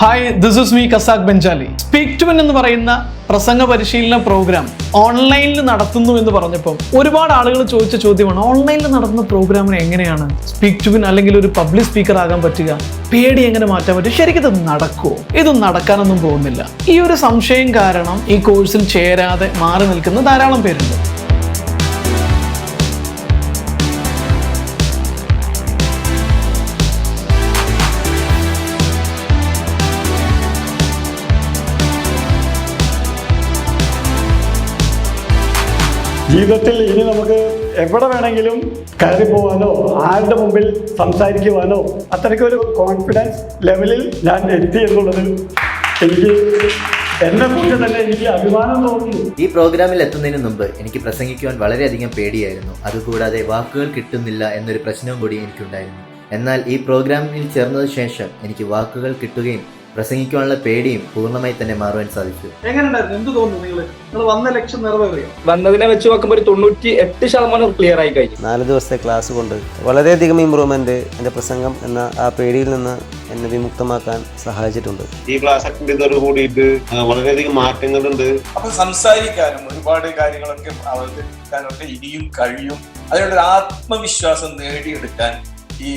Hi, this is me, Casac Benjali. Speak to എന്ന് പറയുന്ന പ്രസംഗ പരിശീലന പ്രോഗ്രാം ഓൺലൈനിൽ നടത്തുന്നു എന്ന് പറഞ്ഞപ്പോൾ ഒരുപാട് ആളുകൾ ചോദിച്ച ചോദ്യമാണ്, ഓൺലൈനിൽ നടത്തുന്ന പ്രോഗ്രാമിന് എങ്ങനെയാണ് സ്പീക്ക് ടു അല്ലെങ്കിൽ ഒരു പബ്ലിക് സ്പീക്കർ ആകാൻ പറ്റുക? പേടി എങ്ങനെ മാറ്റാൻ പറ്റും? ശരിക്കും ഇത് നടക്കുമോ? ഇതൊന്നും നടക്കാനൊന്നും പോകുന്നില്ല. ഈ ഒരു സംശയം കാരണം ഈ കോഴ്സിൽ ചേരാതെ മാറി നിൽക്കുന്ന ധാരാളം പേരുണ്ട്. ജീവിതത്തിൽ ഇനി നമുക്ക് എവിടെ വേണമെങ്കിലും കയറി പോകാനോ ആരുടെ മുമ്പിൽ സംസാരിക്കുവാനോ അത്രയ്ക്കൊരു കോൺഫിഡൻസ് ലെവലിൽ ഞാൻ എത്തി എന്നുള്ളത് എനിക്ക് എന്നെക്കുറിച്ച് തന്നെ എനിക്ക് അഭിമാനം തോന്നുന്നു. ഈ പ്രോഗ്രാമിൽ എത്തുന്നതിന് മുമ്പ് എനിക്ക് പ്രസംഗിക്കുവാൻ വളരെയധികം പേടിയായിരുന്നു. അതുകൂടാതെ വാക്കുകൾ കിട്ടുന്നില്ല എന്നൊരു പ്രശ്നവും കൂടി എനിക്കുണ്ടായിരുന്നു. എന്നാൽ ഈ പ്രോഗ്രാമിൽ ചേർന്നതിന് ശേഷം എനിക്ക് വാക്കുകൾ കിട്ടുകയും പ്രസംഗിക്കാനുള്ള പേടിയും പൂർണ്ണമായി തന്നെ മാറുവാൻ സാധിച്ചു. എന്ത് തോന്നുന്നു? നിങ്ങൾ വന്ന ലക്ഷ്യം നിറവേറിയോ? വന്നതിനെ വെച്ച് നോക്കുമ്പോൾ 98% ക്ലിയർ ആയി കഴിഞ്ഞു. 4 ദിവസത്തെ ക്ലാസ് കൊണ്ട് വളരെയധികം ഇമ്പ്രൂവ്മെന്റ് എൻ്റെ പ്രസംഗം എന്ന ആ പേടിയിൽ നിന്ന് എന്നെ വിമുക്തമാക്കാൻ സഹായിച്ചിട്ടുണ്ട്. ഈ ക്ലാസ് അറ്റൻഡ് ചെയ്തതോട് കൂടിയിട്ട് വളരെയധികം മാറ്റങ്ങളുണ്ട്. അപ്പൊ സംസാരിക്കാനും ഒരുപാട് കാര്യങ്ങളൊക്കെ അവതരിപ്പിക്കാനൊക്കെ ഇനിയും കഴിയും. അതിനുള്ള ആത്മവിശ്വാസം നേടിയെടുക്കാൻ ഈ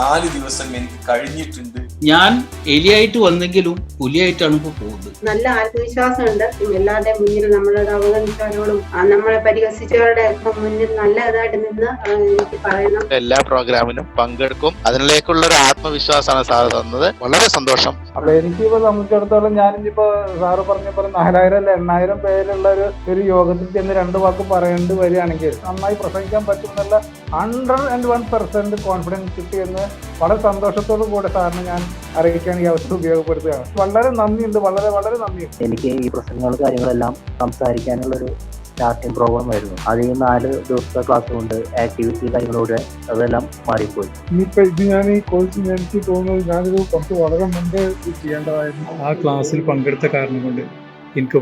4 ദിവസം എനിക്ക് കഴിഞ്ഞിട്ടുണ്ട്. ഞാൻ എലിയായിട്ട് വന്നെങ്കിലും പുലിയായിട്ടാണ് ഇപ്പോൾ പോകുന്നത്. നല്ല ആത്മവിശ്വാസമുണ്ട്. എല്ലാവരുടെയും മുന്നിൽ നമ്മളോട് അവഗണിച്ചവരോടും നമ്മളെ പരിഹസിച്ചവരുടെ മുന്നിൽ നല്ല ഇതായിട്ട് നിന്ന് എനിക്ക് പറയണം. എല്ലാ പ്രോഗ്രാമിനും പങ്കെടുക്കും. അതിലേക്കുള്ള ഒരു ആത്മവിശ്വാസമാണ് സാർ തന്നത്. വളരെ സന്തോഷം. അപ്പൊ എനിക്കിപ്പോ സംബന്ധിച്ചിടത്തോളം ഞാനിപ്പോ സാറ് പറഞ്ഞ 4000 അല്ല 8000 പേരുള്ള ഒരു യോഗത്തിൽ ചെന്ന് 2 വാക്ക് പറയേണ്ടി വരികയാണെങ്കിൽ നന്നായി പ്രസംഗിക്കാൻ പറ്റുമെന്നുള്ള 101% കോൺഫിഡൻസ് കിട്ടിയെന്ന് വളരെ സന്തോഷത്തോടു കൂടെ സാറിന് ഞാൻ അറിയിക്കാൻ ഈ അവസരം ഉപയോഗപ്പെടുത്തുകയാണ്. വളരെ നന്ദിയുണ്ട്, വളരെ വളരെ നന്ദിയുണ്ട്. എനിക്ക് ഈ പ്രസംഗങ്ങളും കാര്യങ്ങളെല്ലാം സംസാരിക്കാനുള്ളൊരു സ്റ്റാർട്ടിങ് പ്രോഗ്രാം ആയിരുന്നു. അതിൽ 4 ദിവസത്തെ ക്ലാസ് കൊണ്ട് ആക്ടിവിറ്റി കാര്യങ്ങളോടെ അതെല്ലാം മാറിപ്പോയി. ഇനിയിപ്പോൾ ഇത് ഞാൻ ഈ കോഴ്സിൽ എനിക്ക് തോന്നുന്നത് ഞാനിത് കുറച്ച് വളരെ മുമ്പേ ചെയ്യേണ്ടതായിരുന്നു. ആ ക്ലാസ്സിൽ പങ്കെടുത്ത കാരണം കൊണ്ട് എനിക്ക്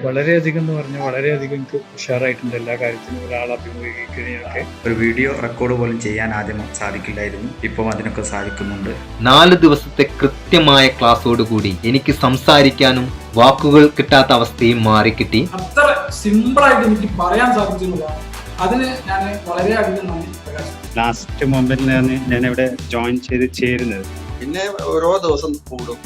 വളരെയധികം എന്ന് പറഞ്ഞാൽ വളരെയധികം എനിക്ക് ഉഷാറായിട്ടുണ്ട്. എല്ലാ കാര്യത്തിനും ഒരാൾ അഭിമുഖീകരിക്കുന്നതിനൊക്കെ. ഒരു വീഡിയോ റെക്കോർഡ് പോലും ചെയ്യാൻ ആദ്യം സാധിക്കില്ലായിരുന്നു. ഇപ്പം അതിനൊക്കെ സാധിക്കുന്നുണ്ട്. 4 ദിവസത്തെ കൃത്യമായ ക്ലാസ്സോടുകൂടി എനിക്ക് സംസാരിക്കാനും വാക്കുകൾ കിട്ടാത്ത അവസ്ഥയും മാറിക്കിട്ടി. അത്ര സിമ്പിളായിട്ട് എനിക്ക് പറയാൻ സാധിക്കുന്നതാണ്. അതിന് ഞാൻ വളരെയധികം നന്ദി പ്രകാശിപ്പിക്കുന്നു. ലാസ്റ്റ് മൊമെന്റിലാണ് ഞാൻ ഇവിടെ ജോയിൻ ചെയ്ത് ചേരുന്നത്. പിന്നെ ഓരോ ദിവസം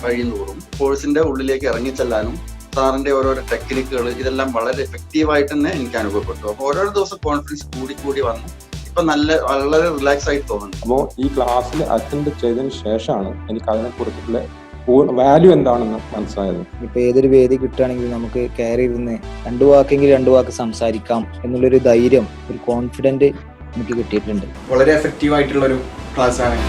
കഴിയുന്നതോറും കോഴ്സിന്റെ ഉള്ളിലേക്ക് ഇറങ്ങിച്ചെല്ലാനും സാറിന്റെ ഓരോരോ ടെക്നിക്കുകൾ ഇതെല്ലാം വളരെ എഫക്റ്റീവായിട്ട് തന്നെ എനിക്ക് അനുഭവപ്പെട്ടു. അപ്പോൾ ഓരോ ദിവസം കോൺഫിഡൻസ് കൂടി വന്നു. ഇപ്പൊ വളരെ റിലാക്സ് ആയിട്ട് തോന്നുന്നു. അപ്പോൾ ഈ ക്ലാസ്സിൽ അറ്റൻഡ് ചെയ്തതിന് ശേഷമാണ് എനിക്ക് അതിനെ കുറിച്ചിട്ടുള്ള വാല്യൂ എന്താണെന്ന് മനസ്സിലായത്. ഇപ്പൊ ഏതൊരു വേദി കിട്ടുകയാണെങ്കിൽ നമുക്ക് കയറി ഇരുന്ന് 2 വാക്കെങ്കിൽ 2 വാക്ക് സംസാരിക്കാം എന്നുള്ളൊരു ധൈര്യം, ഒരു കോൺഫിഡന്റ് എനിക്ക് കിട്ടിയിട്ടുണ്ട്. വളരെ എഫക്റ്റീവ് ആയിട്ടുള്ള ഒരു ക്ലാസ് ആണ്.